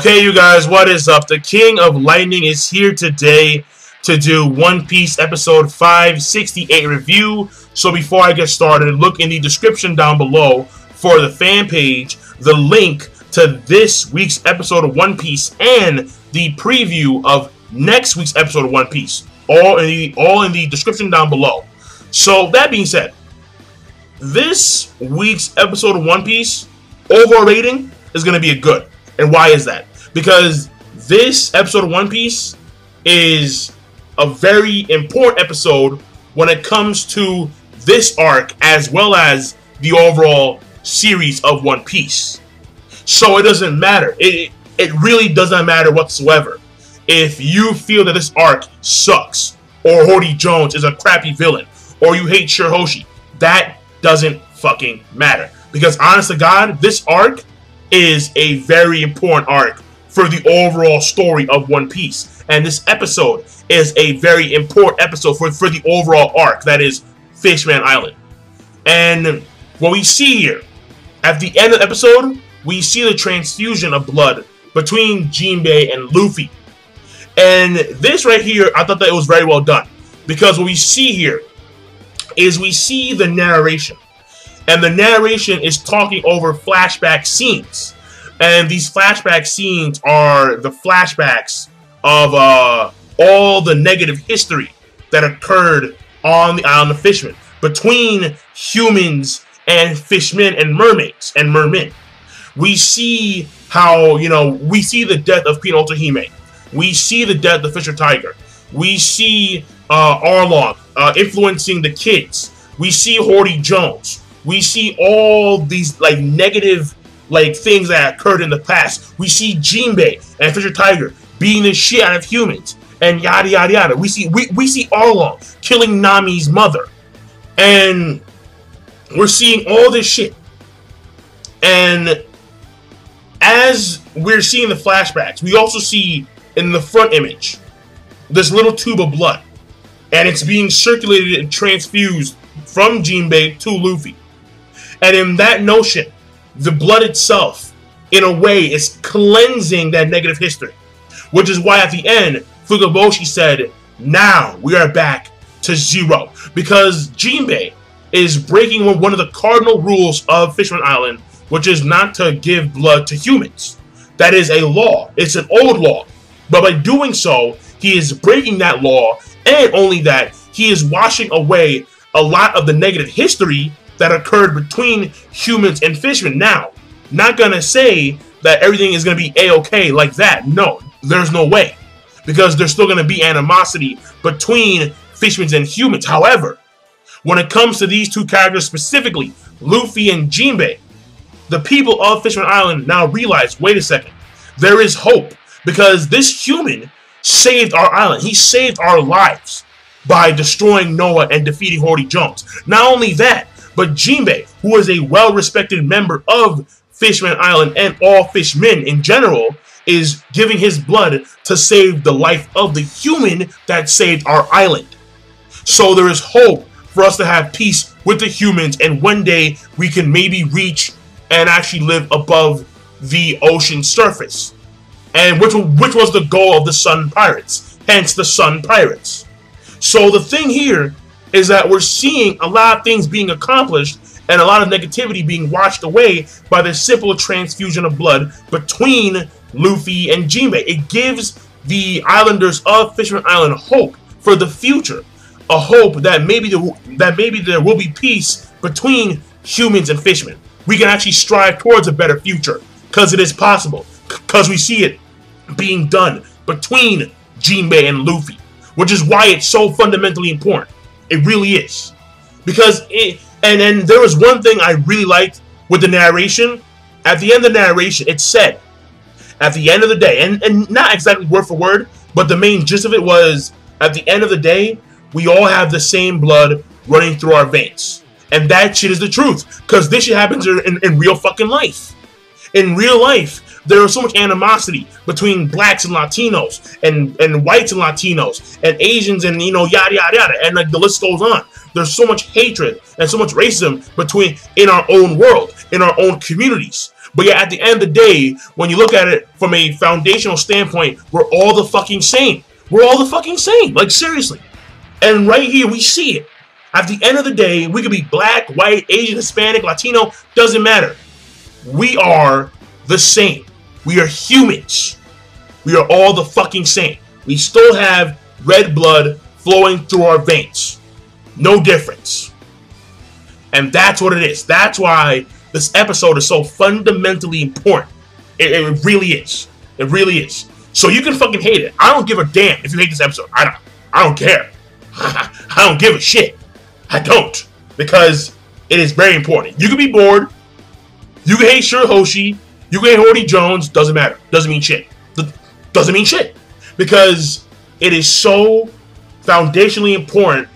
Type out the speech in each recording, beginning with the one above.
Okay, you guys, what is up? The King of Lightning is here today to do One Piece episode 568 review. So before I get started, look in the description down below for the fan page, the link to this week's episode of One Piece and the preview of next week's episode of One Piece. All in the description down below. So that being said, this week's episode of One Piece overall rating is going to be a good. And why is that? Because this episode of One Piece is a very important episode when it comes to this arc as well as the overall series of One Piece. So it doesn't matter. It really does not matter whatsoever if you feel that this arc sucks, or Hody Jones is a crappy villain, or you hate Shirahoshi. That doesn't fucking matter. Because honest to God, this arc is a very important arc for the overall story of One Piece. And this episode is a very important episode for the overall arc, that is Fishman Island. And what we see here, at the end of the episode, we see the transfusion of blood between Jinbei and Luffy. And this right here, I thought that it was very well done. Because what we see here is we see the narration. And the narration is talking over flashback scenes. And these flashback scenes are the flashbacks of all the negative history that occurred on the Island of Fishman between humans and fishmen and mermaids and mermen. We see how, we see the death of Queen Otohime. We see the death of Fisher Tiger. We see Arlong influencing the kids. We see Hody Jones. We see all these negative things that occurred in the past. We see Jinbei and Fisher Tiger beating the shit out of humans and yada yada yada. We see Arlong killing Nami's mother, and we're seeing all this shit. And as we're seeing the flashbacks, we also see in the front image this little tube of blood, and it's being circulated and transfused from Jinbei to Luffy. And in that notion, the blood itself, in a way, is cleansing that negative history. Which is why at the end, Fukaboshi said, now we are back to zero. Because Jinbei is breaking one of the cardinal rules of Fishman Island, which is not to give blood to humans. That is a law. It's an old law. But by doing so, he is breaking that law, and only that, he is washing away a lot of the negative history that occurred between humans and fishmen. Now, not gonna say that everything is gonna be a-okay like that. No, there's no way, because there's still gonna be animosity between fishmen and humans. However, when it comes to these two characters specifically, Luffy and Jinbei, the people of Fishman Island now realize, wait a second, there is hope, because this human saved our island. He saved our lives by destroying Noah and defeating Hody Jones. Not only that, but Jinbei, who is a well-respected member of Fishman Island and all fishmen in general, is giving his blood to save the life of the human that saved our island. So there is hope for us to have peace with the humans, and one day we can maybe reach and actually live above the ocean surface. And which was the goal of the Sun Pirates, hence the Sun Pirates. So the thing here is that we're seeing a lot of things being accomplished and a lot of negativity being washed away by the simple transfusion of blood between Luffy and Jinbei. It gives the islanders of Fishman Island hope for the future, a hope that maybe there will be peace between humans and fishmen. We can actually strive towards a better future, because it is possible, because we see it being done between Jinbei and Luffy, which is why it's so fundamentally important. It really is. Because and then there was one thing I really liked with the narration. At the end of the narration, it said, at the end of the day, and not exactly word for word, but the main gist of it was, at the end of the day, we all have the same blood running through our veins. And that shit is the truth. Because this shit happens in real fucking life. In real life, there is so much animosity between blacks and Latinos, and whites and Latinos, and Asians, and yada yada yada, and the list goes on. There's so much hatred and so much racism in our own world, in our own communities. But yeah, at the end of the day, when you look at it from a foundational standpoint, we're all the fucking same. We're all the fucking same. Like, seriously. And right here, we see it. At the end of the day, we could be black, white, Asian, Hispanic, Latino, doesn't matter. We are the same. We are humans. We are all the fucking same. We still have red blood flowing through our veins. No difference. And that's what it is. That's why this episode is so fundamentally important. It really is. It really is. So you can fucking hate it. I don't give a damn if you hate this episode. I don't care. I don't give a shit. I don't. Because it is very important. You can be bored. You can hate Shirahoshi. You can hate Horty Jones. Doesn't matter. Doesn't mean shit. Doesn't mean shit. Because it is so foundationally important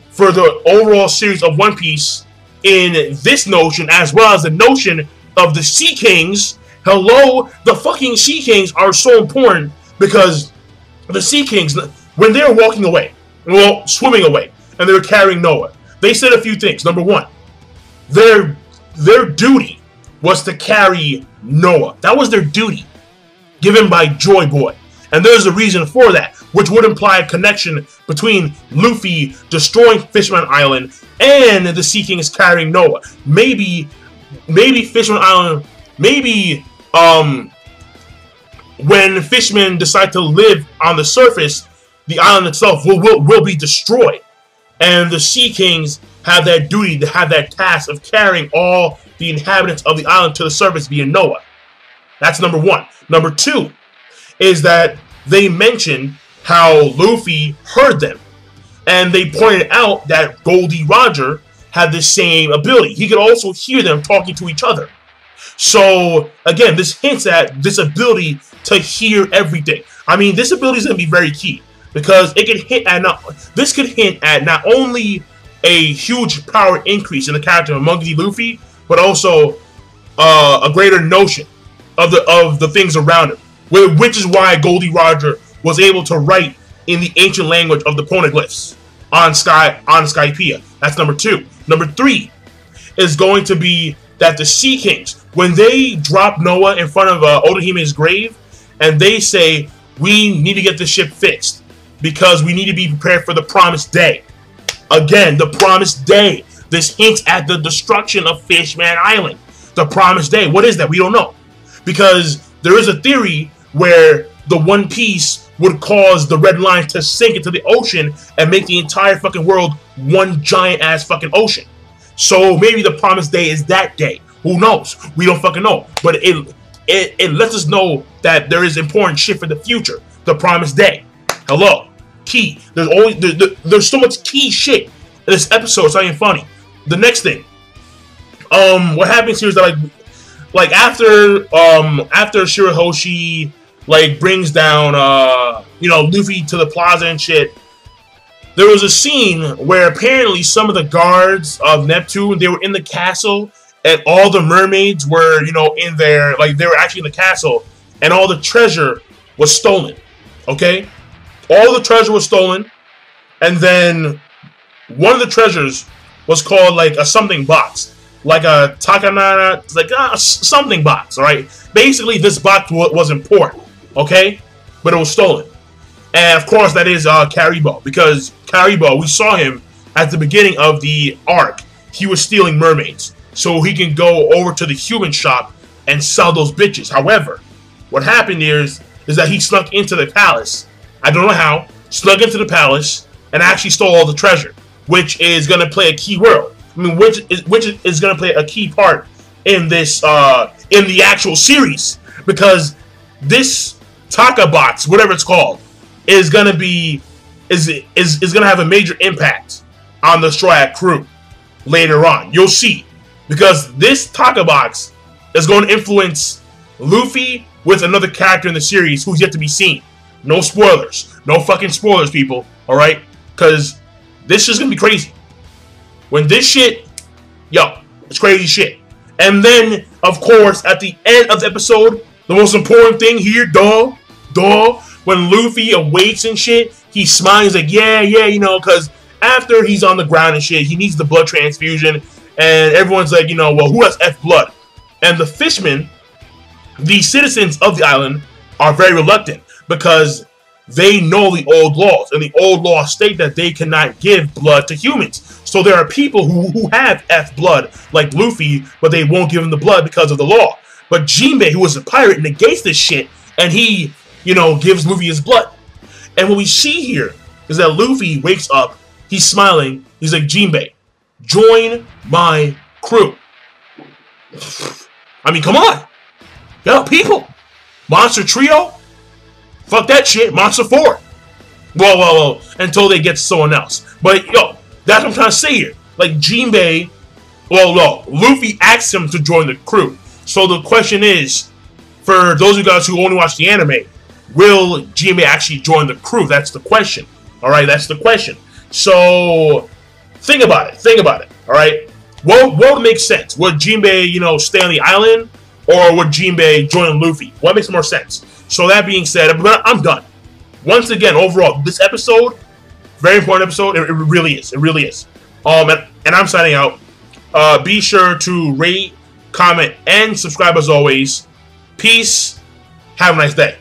for the overall series of One Piece in this notion, as well as the notion of the Sea Kings. Hello, the fucking Sea Kings are so important because the Sea Kings, when they were walking away, well, swimming away, and they were carrying Noah, they said a few things. Number one, their duty was to carry Noah. That was their duty, given by Joy Boy. And there's a reason for that, which would imply a connection between Luffy destroying Fishman Island and the Sea Kings carrying Noah. Maybe Fishman Island, when Fishmen decide to live on the surface, the island itself will be destroyed. And the Sea Kings have that duty, to have that task of carrying all the inhabitants of the island to the surface via Noah. That's number one. Number two is that they mentioned how Luffy heard them. And they pointed out that Goldie Roger had the same ability. He could also hear them talking to each other. So, again, this hints at this ability to hear everything. I mean, this ability is going to be very key. Because it could hint at not only a huge power increase in the character of Monkey D. Luffy, but also a greater notion of the things around him. Which is why Goldie Roger was able to write in the ancient language of the poneglyphs on Skypiea. That's number two. Number three is going to be that the Sea Kings, when they drop Noah in front of Odahime's grave, and they say, we need to get the ship fixed because we need to be prepared for the promised day. Again, the promised day. This hints at the destruction of Fishman Island. The promised day. What is that? We don't know. Because there is a theory where the One Piece would cause the Red Line to sink into the ocean and make the entire fucking world one giant ass fucking ocean. So maybe the promised day is that day. Who knows? We don't fucking know. But it lets us know that there is important shit for the future. The promised day. Hello. Key. There's so much key shit in this episode. It's not even funny. The next thing. What happens here is that like after Shirahoshi brings down Luffy to the plaza and shit, there was a scene where apparently some of the guards of Neptune, they were in the castle, and all the mermaids were in there, they were actually in the castle, and all the treasure was stolen. Okay, all the treasure was stolen, and then one of the treasures was called a something box. Like a Takanana, something box, alright? Basically, this box was important, okay? But it was stolen. And, of course, that is Karibo. Because Karibo, we saw him at the beginning of the arc. He was stealing mermaids. So he can go over to the human shop and sell those bitches. However, what happened here is that he snuck into the palace. I don't know how. Snuck into the palace and actually stole all the treasure. Which is going to play a key role. I mean, which is going to play a key part in this in the actual series, because this Taka box, whatever it's called, is going to be is going to have a major impact on the Straw Hat crew later on. You'll see, because this Taka box is going to influence Luffy with another character in the series who's yet to be seen. No spoilers, no fucking spoilers, people. All right, because this is going to be crazy. When this shit, it's crazy shit. And then, of course, at the end of the episode, the most important thing here, when Luffy awakes and shit, he smiles yeah, because after he's on the ground and shit, he needs the blood transfusion, and everyone's like, well, who has F blood? And the fishmen, the citizens of the island, are very reluctant because they know the old laws, and the old laws state that they cannot give blood to humans. So there are people who have F blood, like Luffy, but they won't give him the blood because of the law. But Jinbei, who is a pirate, negates this shit, and he, you know, gives Luffy his blood. And what we see here is that Luffy wakes up, he's smiling, he's like, Jinbei, join my crew. I mean, come on. Yo, people. Monster Trio? Fuck that shit. Monster 4. Well, until they get someone else. But, yo, that's what I'm trying to say here. Like, Jinbei, Luffy asks him to join the crew. So the question is, for those of you guys who only watch the anime, will Jinbei actually join the crew? That's the question. Alright, that's the question. So, think about it. Think about it. Alright? What would make sense? Would Jinbei, you know, stay on the island? Or would Jinbei join Luffy? What makes more sense? So that being said, I'm done. Once again, overall, this episode, very important episode. It really is. It really is. And I'm signing out. Be sure to rate, comment, and subscribe as always. Peace. Have a nice day.